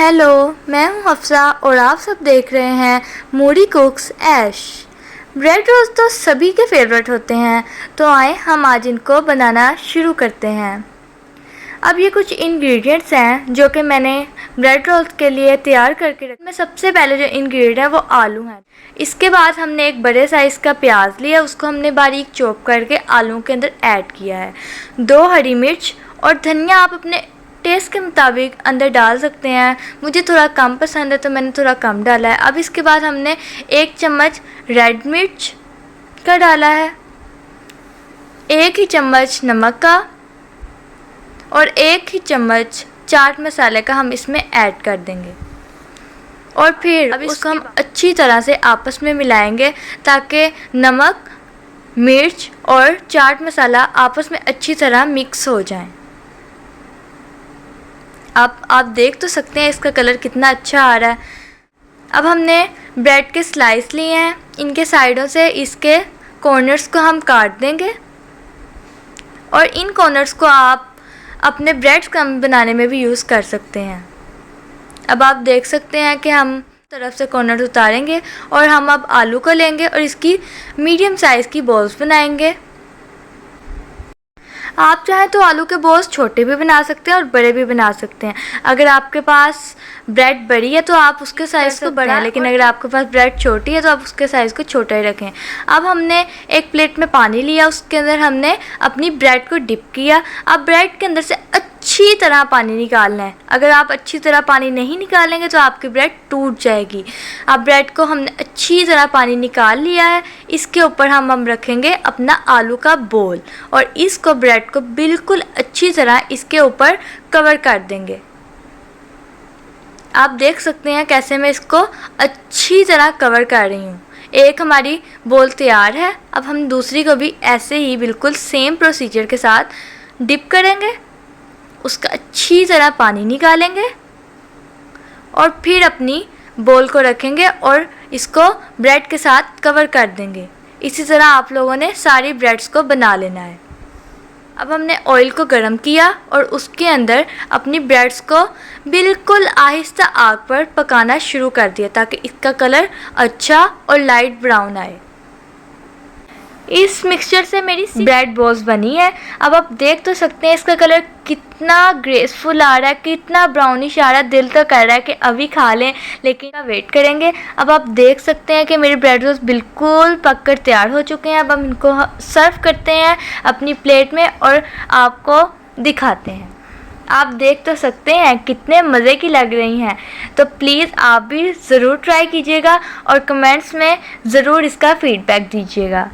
Hello, मैं हूं हफ्सा और आप सब देख रहे हैं मूडी कुक्स ऐश। ब्रेड रोस्ट तो सभी के फेवरेट होते हैं, तो आए हम आज इनको बनाना शुरू करते हैं। अब ये कुछ इंग्रेडिएंट्स हैं जो कि मैंने ब्रेड रोस्ट के लिए तैयार करके रखे। मैं सबसे पहले जो इंग्रेडिएंट है वो आलू हैं। इसके बाद हमने एक बड़े साइज़ का प्याज लिया, उसको हमने बारीक चॉप करके आलू के अंदर ऐड किया है। 2 हरी मिर्च और धनिया आप अपने टेस्ट के मुताबिक अंदर डाल सकते हैं। मुझे थोड़ा कम पसंद है तो मैंने थोड़ा कम डाला है। अब इसके बाद हमने 1 चम्मच रेड मिर्च का डाला है, 1 ही चम्मच नमक का और 1 ही चम्मच चाट मसाले का हम इसमें ऐड कर देंगे। और फिर अब इसको हम अच्छी तरह से आपस में मिलाएंगे ताकि नमक, मिर्च और चाट मसाला आपस में अच्छी तरह मिक्स हो जाए। आप देख तो सकते हैं इसका कलर कितना अच्छा आ रहा है। अब हमने ब्रेड के स्लाइस लिए हैं, इनके साइडों से इसके कॉर्नर्स को हम काट देंगे और इन कॉर्नर्स को आप अपने ब्रेड क्रम्ब बनाने में भी यूज़ कर सकते हैं। अब आप देख सकते हैं कि हम तरफ से कॉर्नर उतारेंगे और हम अब आलू को लेंगे और इसकी मीडियम साइज़ की बॉल्स बनाएंगे। आप चाहें तो आलू के बॉल्स छोटे भी बना सकते हैं और बड़े भी बना सकते हैं। अगर आपके पास ब्रेड बड़ी है तो आप उसके साइज़ को बढ़ाएं, लेकिन अगर आपके पास ब्रेड छोटी है तो आप उसके साइज़ को छोटा ही रखें। अब हमने एक प्लेट में पानी लिया, उसके अंदर हमने अपनी ब्रेड को डिप किया। अब ब्रेड के अंदर से अच्छी तरह पानी निकालना है। अगर आप अच्छी तरह पानी नहीं निकालेंगे तो आपकी ब्रेड टूट जाएगी। अब ब्रेड को हमने अच्छी तरह पानी निकाल लिया है। इसके ऊपर हम रखेंगे अपना आलू का बोल और इसको ब्रेड को बिल्कुल अच्छी तरह इसके ऊपर कवर कर देंगे। आप देख सकते हैं कैसे मैं इसको अच्छी तरह कवर कर रही हूँ। एक हमारी बोल तैयार है। अब हम दूसरी को भी ऐसे ही बिल्कुल सेम प्रोसीजर के साथ डिप करेंगे, उसका अच्छी तरह पानी निकालेंगे और फिर अपनी बोल को रखेंगे और इसको ब्रेड के साथ कवर कर देंगे। इसी तरह आप लोगों ने सारी ब्रेड्स को बना लेना है। अब हमने ऑयल को गरम किया और उसके अंदर अपनी ब्रेड्स को बिल्कुल आहिस्ता आग पर पकाना शुरू कर दिया ताकि इसका कलर अच्छा और लाइट ब्राउन आए। इस मिक्सचर से मेरी ब्रेड बॉल्स बनी है। अब आप देख तो सकते हैं इसका कलर कितना ग्रेसफुल आ रहा है, कितना ब्राउनिश आ रहा है। दिल तो कर रहा है कि अभी खा लें, लेकिन वेट करेंगे। अब आप देख सकते हैं कि मेरे ब्रेड रोल्स बिल्कुल पककर तैयार हो चुके हैं। अब हम इनको सर्व करते हैं अपनी प्लेट में और आपको दिखाते हैं। आप देख तो सकते हैं कितने मज़े की लग रही हैं। तो प्लीज़ आप भी ज़रूर ट्राई कीजिएगा और कमेंट्स में ज़रूर इसका फ़ीडबैक दीजिएगा।